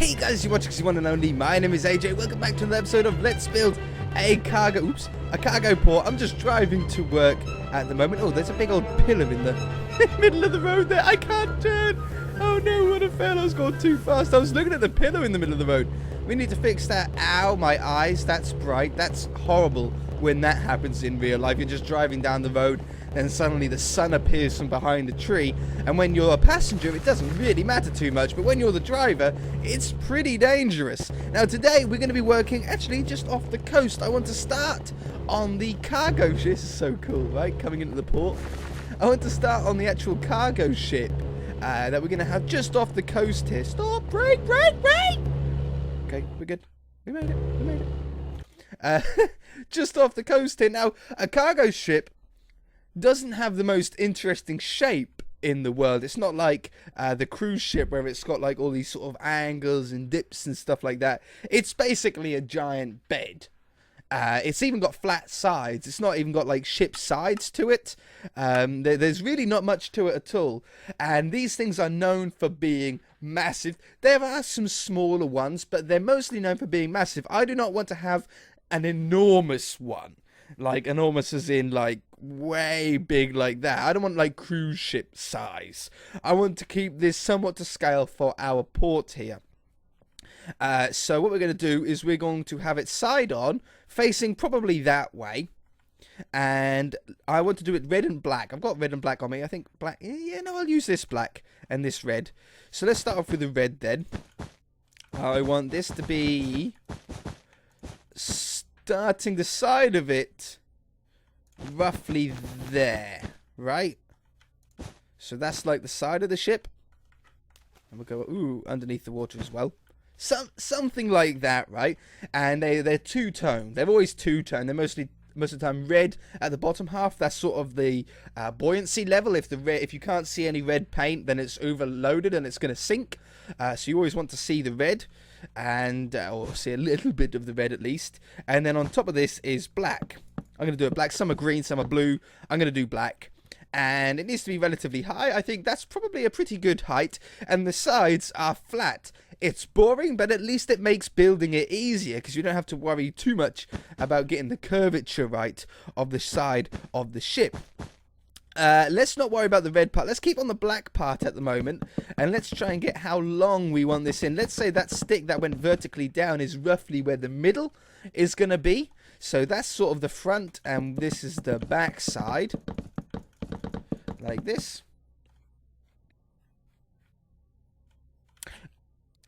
Hey guys, you're watching the one and only. My name is AJ. Welcome back to another episode of Let's Build a Cargo Port. I'm just driving to work at the moment. Oh, there's a big old pillar in the middle of the road there. I can't turn. Oh no, what a fail. I was going too fast. I was looking at the pillar in the middle of the road. We need to fix that. Ow, my eyes. That's bright. That's horrible when that happens in real life. You're just driving down the road and suddenly the sun appears from behind a tree, and when you're a passenger it doesn't really matter too much, but when you're the driver it's pretty dangerous. Now today we're going to be working actually just off the coast. I want to start on the cargo ship. This is so cool, right? Coming into the port. I want to start on the actual cargo ship that we're going to have just off the coast here. Stop, brake. Okay, we're good. We made it. Just off the coast here. Now a cargo ship doesn't have the most interesting shape in the world. It's not like the cruise ship where it's got like all these sort of angles and dips and stuff like that. It's basically a giant bed. It's even got flat sides. It's not even got like ship sides to it. There's really not much to it at all. And these things are known for being massive. There are some smaller ones, but they're mostly known for being massive. I do not want to have an enormous one. Like enormous as in like way big like that. I don't want like cruise ship size. I want to keep this somewhat to scale for our port here. So what we're going to do is we're going to have it side on, facing probably that way. And I want to do it red and black. I've got red and black on me. I think black. Yeah, no, I'll use this black and this red. So let's start off with the red then. I want this to be starting the side of it roughly there, right? So that's like the side of the ship, and we'll go underneath the water as well. Something like that, right? And they're two-tone. They're always two-tone. They're most of the time red at the bottom half. That's sort of the buoyancy level. If you can't see any red paint, then it's overloaded and it's going to sink. So you always want to see the red, and or see a little bit of the red at least. And then on top of this is black. I'm going to do it black. Some are green, some are blue. I'm going to do black. And it needs to be relatively high. I think that's probably a pretty good height. And the sides are flat. It's boring, but at least it makes building it easier, because you don't have to worry too much about getting the curvature right of the side of the ship. Let's not worry about the red part. Let's keep on the black part at the moment, and let's try and get how long we want this in. Let's say that stick that went vertically down is roughly where the middle is going to be. So that's sort of the front, and this is the back side, like this.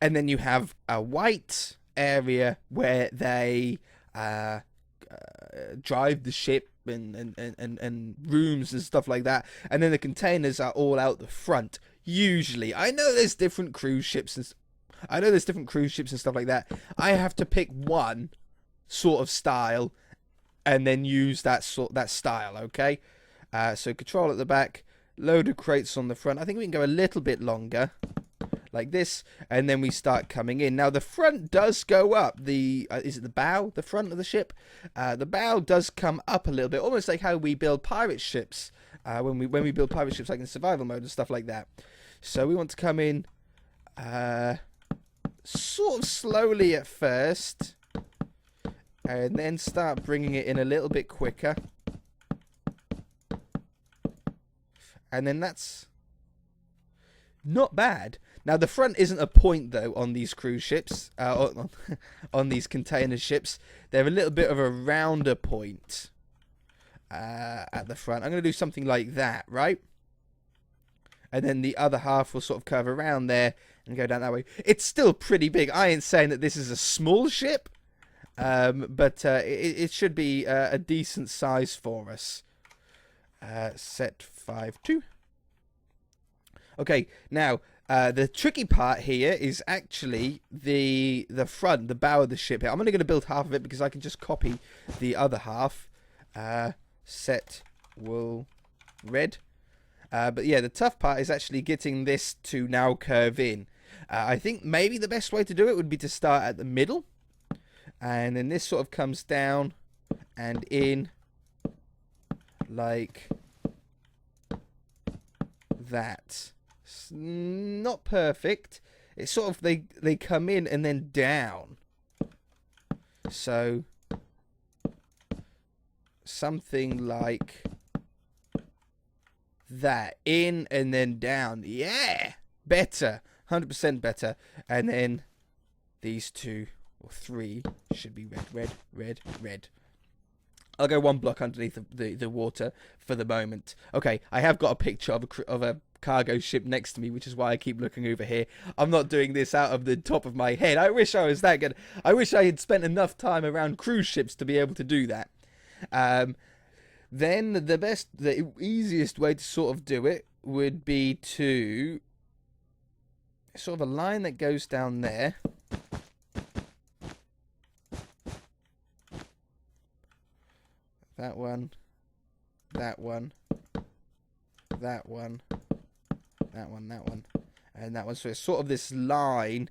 And then you have a white area where they drive the ship and rooms and stuff like that. And then the containers are all out the front. Usually, I know there's different cruise ships and stuff like that. I have to pick one sort of style and then use that style. Okay, so control at the back, load of crates on the front. I think we can go a little bit longer, like this, and then we start coming in. Now the front does go up. Is it the bow? The front of the ship? The bow does come up a little bit, almost like how we build pirate ships. When we build pirate ships, like in survival mode and stuff like that. So we want to come in, sort of slowly at first, and then start bringing it in a little bit quicker. And then that's not bad. Now, the front isn't a point, though, on these cruise ships, on these container ships. They're a little bit of a rounder point at the front. I'm going to do something like that, right? And then the other half will sort of curve around there and go down that way. It's still pretty big. I ain't saying that this is a small ship, but it should be a decent size for us. Set 5-2. Okay, now the tricky part here is actually the front, the bow of the ship here. I'm only going to build half of it because I can just copy the other half. Set wool red. But yeah, the tough part is actually getting this to now curve in. I think maybe the best way to do it would be to start at the middle, and then this sort of comes down and in like that. Not perfect. it's sort of, they come in and then down. So something like that. In and then down. Yeah! Better. 100% better. And then these 2 or 3 should be red, red, red, red. I'll go 1 block underneath the water for the moment. Okay, I have got a picture of a cargo ship next to me, which is why I keep looking over here. I'm not doing this out of the top of my head. I wish I was that good. I wish I had spent enough time around cruise ships to be able to do that. Then the easiest way to sort of do it would be to sort of a line that goes down there. That one, that one, that one, that one, that one, and that one. So it's sort of this line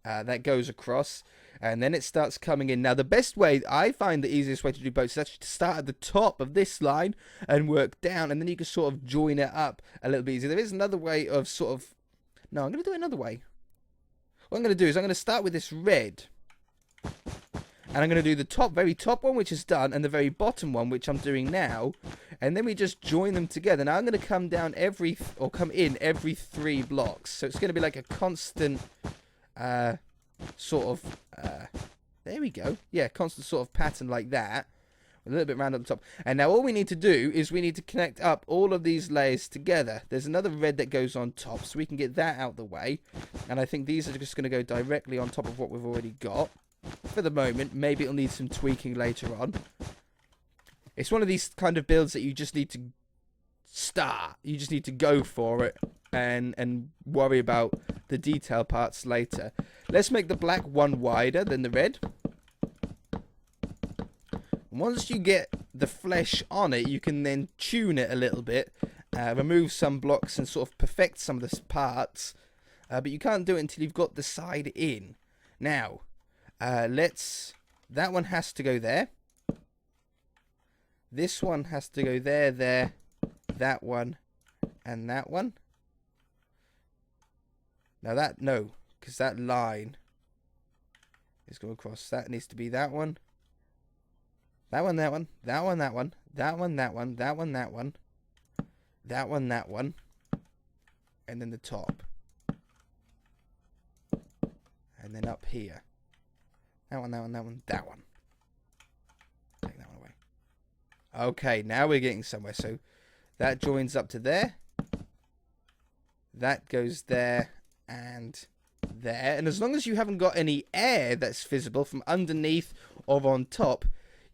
that goes across, and then it starts coming in. Now, the best way, I find the easiest way to do boats is actually to start at the top of this line and work down, and then you can sort of join it up a little bit easier. There is another way of sort of... No, I'm going to do it another way. What I'm going to do is I'm going to start with this red. And I'm going to do the very top one, which is done, and the very bottom one, which I'm doing now. And then we just join them together. Now I'm going to come down come in every 3 blocks. So it's going to be like a constant sort of, there we go. Yeah, constant sort of pattern like that. A little bit round at the top. And now all we need to do is we need to connect up all of these layers together. There's another red that goes on top, so we can get that out the way. And I think these are just going to go directly on top of what we've already got. For the moment, maybe it'll need some tweaking later on. It's one of these kind of builds that you just need to start. You just need to go for it and worry about the detail parts later. Let's make the black one wider than the red. Once you get the flesh on it, you can then tune it a little bit, remove some blocks and sort of perfect some of the parts. But you can't do it until you've got the side in. Now... that one has to go there. This one has to go there, that one, and that one. Now no, because that line is going across. That needs to be that one. That one, that one, that one, that one, that one, that one, that one, that one, that one, that one, and then the top. And then up here. That one, that one, that one, that one. Take that one away. Okay, now we're getting somewhere. So that joins up to there. That goes there and there. And as long as you haven't got any air that's visible from underneath or on top,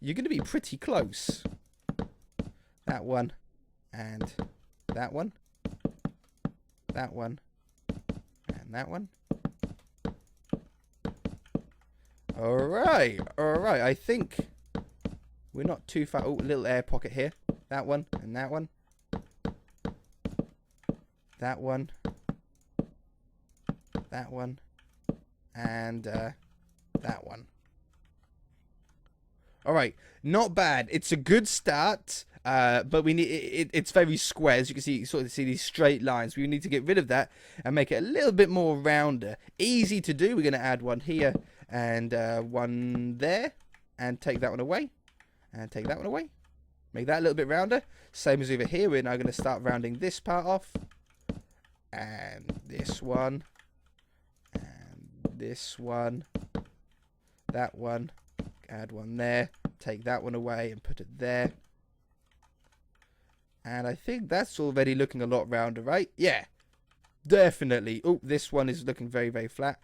you're going to be pretty close. That one and that one. That one and that one. Alright, alright, I think we're not too far. Oh, a little air pocket here. That one, and that one. That one. That one. And, that one. Alright, not bad. It's a good start, but we need, it's very square. As you can see, you sort of see these straight lines. We need to get rid of that and make it a little bit more rounder. Easy to do. We're going to add one here. And one there, and take that one away, and take that one away. Make that a little bit rounder. Same as over here, we're now going to start rounding this part off, and this one, and this one, that one, add one there, take that one away and put it there. And I think that's already looking a lot rounder, right? Yeah, definitely. Oh, this one is looking very, very flat.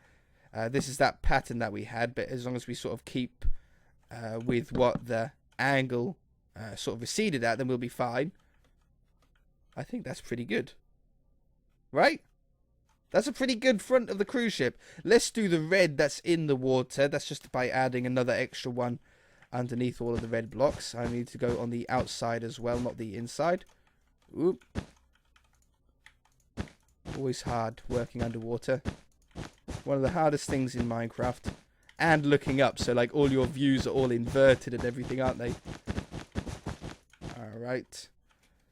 This is that pattern that we had, but as long as we sort of keep with what the angle sort of receded at, then we'll be fine. I think that's pretty good. Right? That's a pretty good front of the cruise ship. Let's do the red that's in the water. That's just by adding another extra one underneath all of the red blocks. I need to go on the outside as well, not the inside. Oop. Always hard working underwater. One of the hardest things in Minecraft. And looking up, so like all your views are all inverted and everything, aren't they? Alright.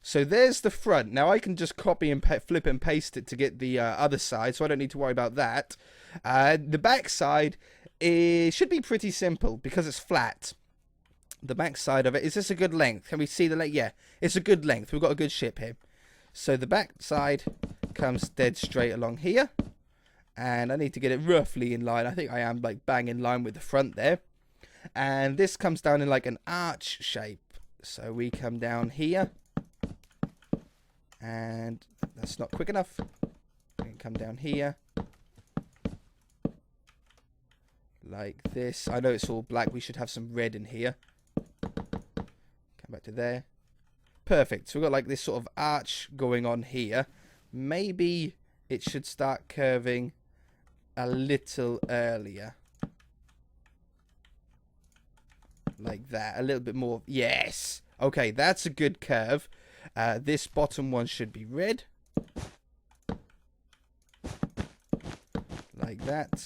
So there's the front. Now I can just copy and flip and paste it to get the other side, so I don't need to worry about that. The back side should be pretty simple because it's flat. The back side of it, is this a good length? Can we see the length? Yeah, it's a good length. We've got a good ship here. So the back side comes dead straight along here. And I need to get it roughly in line. I think I am like bang in line with the front there. And this comes down in like an arch shape. So we come down here. And that's not quick enough. We can come down here. Like this. I know it's all black. We should have some red in here. Come back to there. Perfect. So we've got like this sort of arch going on here. Maybe it should start curving a little earlier. Like that. A little bit more. Yes. Okay, that's a good curve. This bottom one should be red. Like that.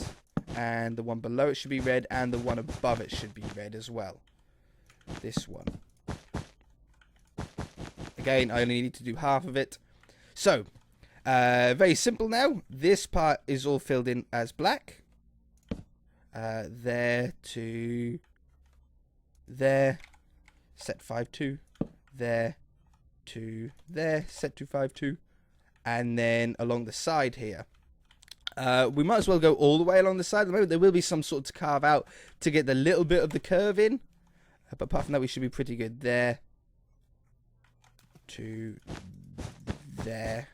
And the one below it should be red. And the one above it should be red as well. This one. Again, I only need to do half of it. So, very simple now. This part is all filled in as black. There to there. Set 5-2. There to there. Set to 5-2. And then along the side here. We might as well go all the way along the side. At the moment, there will be some sort to carve out to get the little bit of the curve in. But apart from that, we should be pretty good. There to there.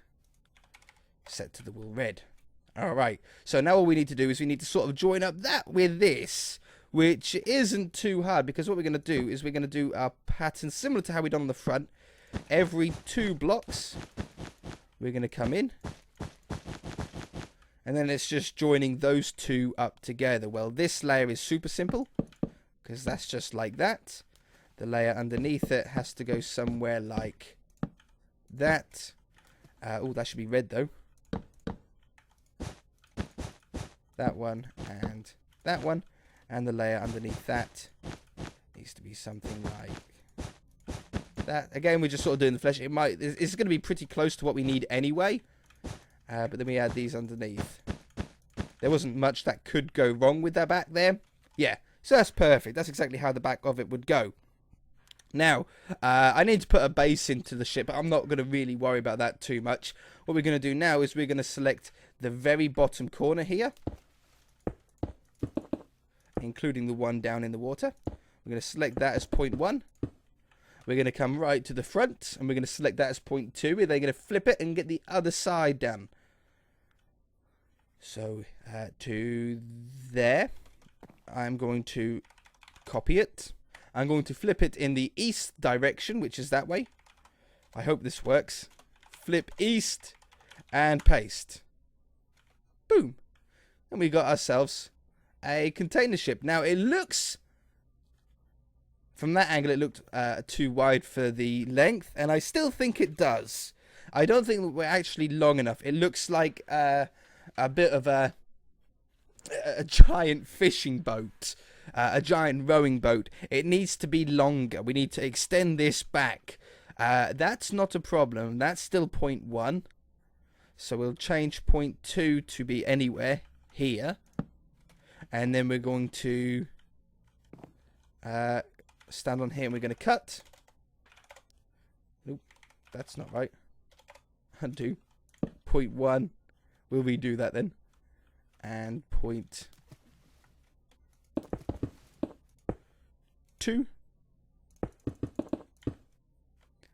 Set to the wool red. Alright, so now all we need to do is we need to sort of join up that with this, which isn't too hard, because what we're going to do is we're going to do our pattern similar to how we done on the front. Every 2 blocks, we're going to come in, and then it's just joining those 2 up together. Well, this layer is super simple, because that's just like that. The layer underneath it has to go somewhere like that. Oh, that should be red though. That one and that one, and the layer underneath that needs to be something like that. Again, we're just sort of doing the flesh. It's going to be pretty close to what we need anyway, but then we add these underneath. There wasn't much that could go wrong with that back there. Yeah, so that's perfect. That's exactly how the back of it would go. Now, I need to put a base into the ship, but I'm not going to really worry about that too much. What we're going to do now is we're going to select the very bottom corner here, including the one down in the water. We're going to select that as 0.1. We're going to come right to the front, and we're going to select that as 0.2. We're then going to flip it and get the other side done. So, to there. I'm going to copy it. I'm going to flip it in the east direction, which is that way. I hope this works. Flip east and paste. Boom. And we got ourselves a container ship. Now, it looks, from that angle, it looked too wide for the length, and I still think it does. I don't think we're actually long enough. It looks like a bit of a giant fishing boat. A giant rowing boat. It needs to be longer. We need to extend this back. That's not a problem. That's still 0.1. So we'll change 0.2 to be anywhere here. And then we're going to stand on here and we're going to cut. Nope, that's not right. Undo. 0.1. We'll redo that then. And 0.2.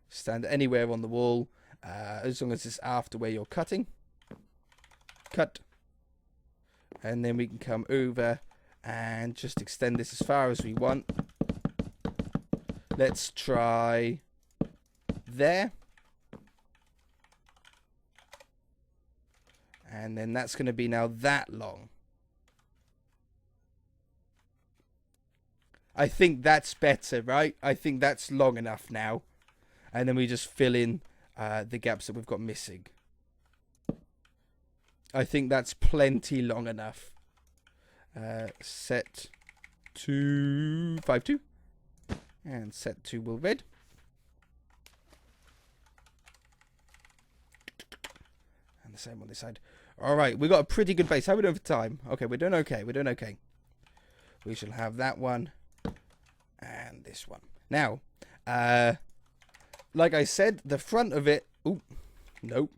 Stand anywhere on the wall, as long as it's after where you're cutting. Cut. And then we can come over and just extend this as far as we want. Let's try there. And then that's going to be now that long. I think that's better, right? I think that's long enough now. And then we just fill in the gaps that we've got missing. I think that's plenty long enough. Set to 5-2. And set to wool red. And the same on this side. All right, we got a pretty good base. How are we doing for time? Okay, we're doing okay. We're doing okay. We shall have that one and this one. Now, like I said, the front of it... Oh, nope.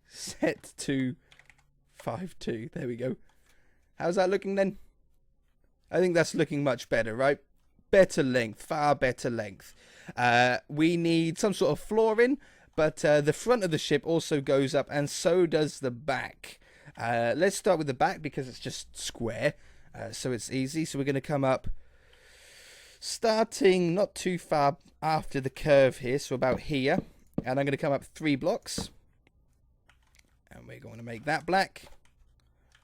Set to 5.2. There we go. How's that looking then? I think that's looking much better, right? Better length. Far better length. We need some sort of flooring, but the front of the ship also goes up, and so does the back. Let's start with the back because it's just square, so it's easy. So we're going to come up, starting not too far after the curve here, so about here. And I'm going to come up 3 blocks. And we're going to make that black.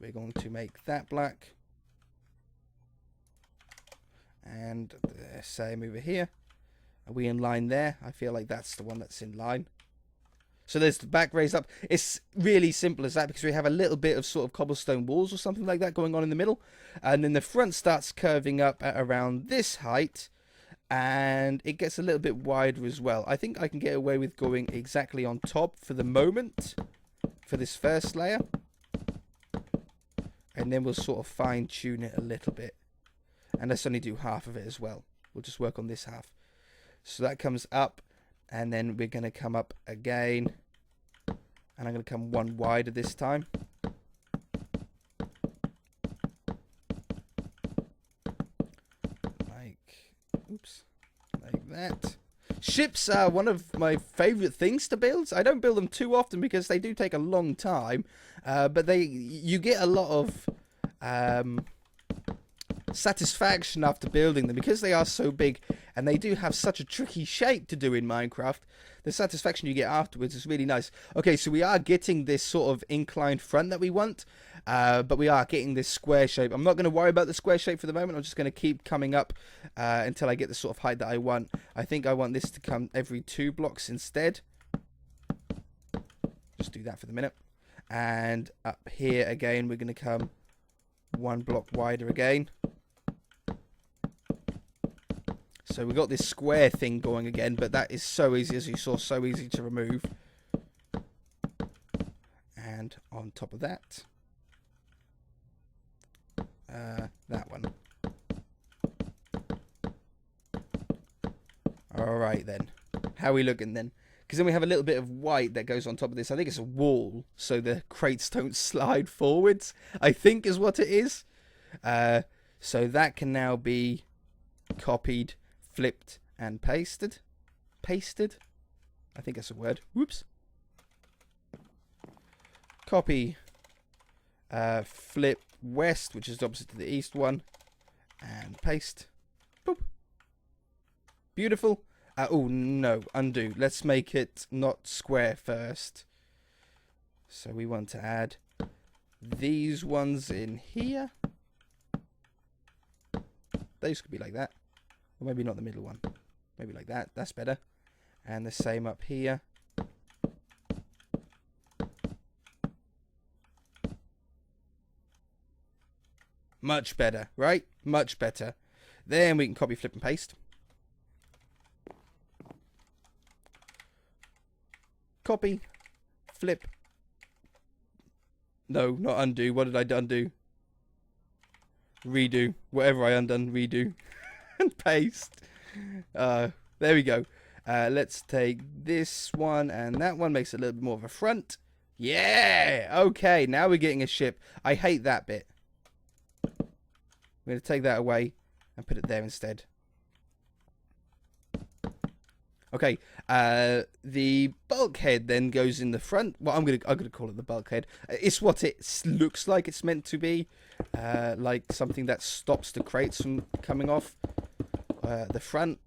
We're going to make that black. And the same over here. Are we in line there? I feel like that's the one that's in line. So there's the back raised up. It's really simple as that because we have a little bit of sort of cobblestone walls or something like that going on in the middle. And then the front starts curving up at around this height. And it gets a little bit wider as well. I think I can get away with going exactly on top for the moment. For this first layer. And then we'll sort of fine tune it a little bit. And let's only do half of it as well. We'll just work on this half. So that comes up. And then we're going to come up again. And I'm going to come one wider this time. Like that. Ships are one of my favourite things to build. I don't build them too often because they do take a long time. But you get a lot of satisfaction after building them because they are so big and they do have such a tricky shape to do in Minecraft. The satisfaction you get afterwards is really nice. Okay, so we are getting this sort of inclined front that we want, but we are getting this square shape. I'm not going to worry about the square shape for the moment. I'm just going to keep coming up until I get the sort of height that I want. I think I want this to come every 2 blocks instead. Just do that for the minute. And up here again, we're going to come 1 block wider again. So we got this square thing going again, but that is so easy, as you saw, so easy to remove. And on top of that, that one. Alright then, how are we looking then? Because then we have a little bit of white that goes on top of this. I think it's a wall, so the crates don't slide forwards, I think is what it is. So that can now be copied, flipped and pasted. Pasted? I think that's a word. Whoops. Copy. Flip west, which is opposite to the east one. And paste. Boop. Beautiful. Oh, no. Undo. Let's make it not square first. So we want to add these ones in here. Those could be like that. Or maybe not the middle one. Maybe like that. That's better. And the same up here. Much better, right? Much better. Then we can copy, flip, and paste. Copy, flip. No, not undo. What did I undo? Redo. Whatever I undone, redo. And paste. There we go. Let's take this one and that one. Makes it a little bit more of a front. Yeah! Okay, now we're getting a ship. I hate that bit. We're going to take that away and put it there instead. Okay, the bulkhead then goes in the front. Well, I'm gonna call it the bulkhead. It's what it looks like it's meant to be, like something that stops the crates from coming off the front.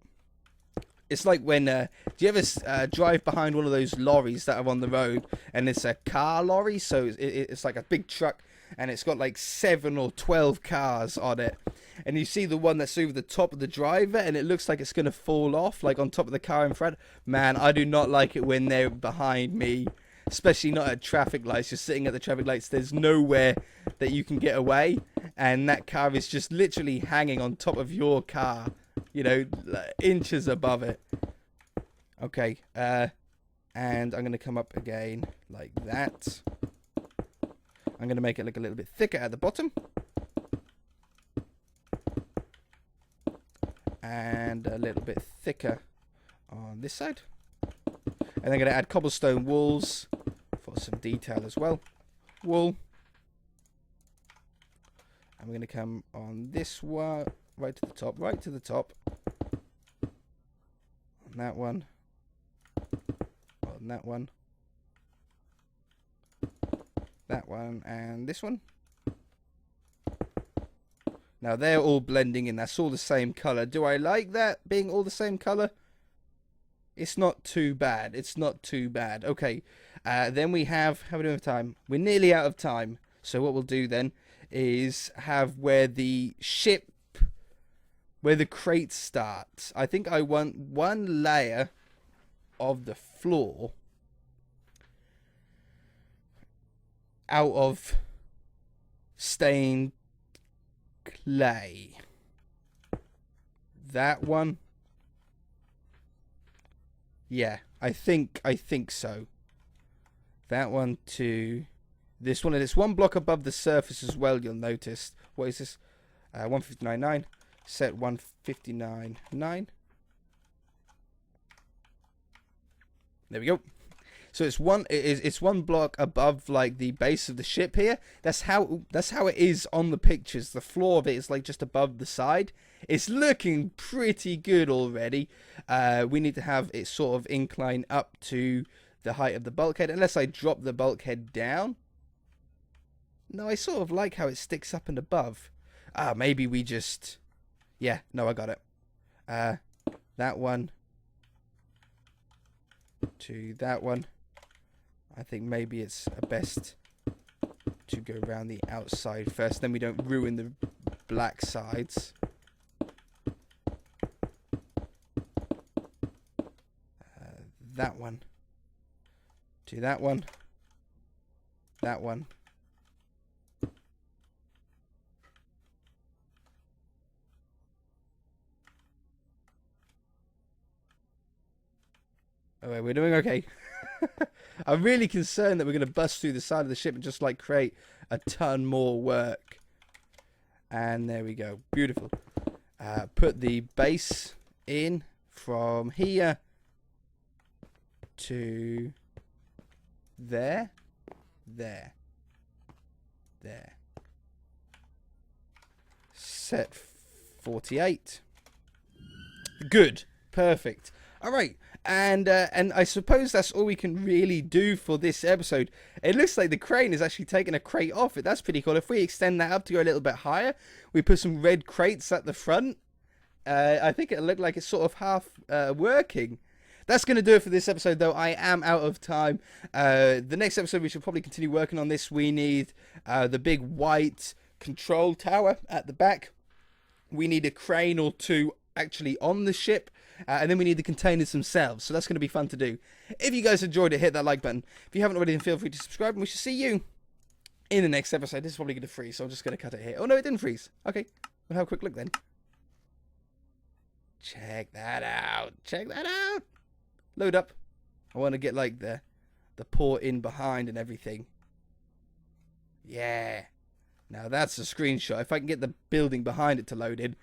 It's like when do you ever drive behind one of those lorries that are on the road, and it's a car lorry, so it's like a big truck, and it's got like 7 or 12 cars on it. And you see the one that's over the top of the driver, and it looks like it's going to fall off, like on top of the car in front. Man, I do not like it when they're behind me, especially not at traffic lights. You're sitting at the traffic lights. There's nowhere that you can get away, and that car is just literally hanging on top of your car, you know, inches above it. Okay, and I'm going to come up again like that. I'm going to make it look a little bit thicker at the bottom. And a little bit thicker on this side. And I'm going to add cobblestone walls for some detail as well. Wool. And we're going to come on this one, right to the top, right to the top. On that one. On that one. That one and this one. Now they're all blending in. That's all the same color. Do I like that being all the same color? It's not too bad. It's not too bad. Okay. Then we have... How are we doing with time? We're nearly out of time. So what we'll do then is have where the ship... Where the crate starts. I think I want one layer of the floor out of stained clay. That one. Yeah, I think so. That one to this one, and it's one block above the surface as well. You'll notice. What is this? 159.9. Set 159.9. There we go. So it's one block above like the base of the ship here. That's how it is on the pictures. The floor of it is like just above the side. It's looking pretty good already. We need to have it sort of incline up to the height of the bulkhead, unless I drop the bulkhead down. No, I sort of like how it sticks up and above. Maybe we just... Yeah, no, I got it. That one to that one. I think maybe it's best to go around the outside first, then we don't ruin the black sides. That one to that one. That one. Oh, we're doing okay. I'm really concerned that we're going to bust through the side of the ship and just like create a ton more work. And there we go. Beautiful. Put the base in from here to there. There. There. Set 48. Good. Perfect. All right. And I suppose that's all we can really do for this episode. It looks like the crane is actually taking a crate off it. That's pretty cool. If we extend that up to go a little bit higher, we put some red crates at the front. I think it'll look like it's sort of half working. That's going to do it for this episode, though. I am out of time. The next episode, we should probably continue working on this. We need the big white control tower at the back. We need a crane or two actually on the ship. And then we need the containers themselves. So that's going to be fun to do. If you guys enjoyed it, hit that like button. If you haven't already, then feel free to subscribe. And we shall see you in the next episode. This is probably going to freeze, so I'm just going to cut it here. Oh, no, it didn't freeze. Okay. We'll have a quick look then. Check that out. Check that out. Load up. I want to get like the port in behind and everything. Yeah. Now that's a screenshot. If I can get the building behind it to load in,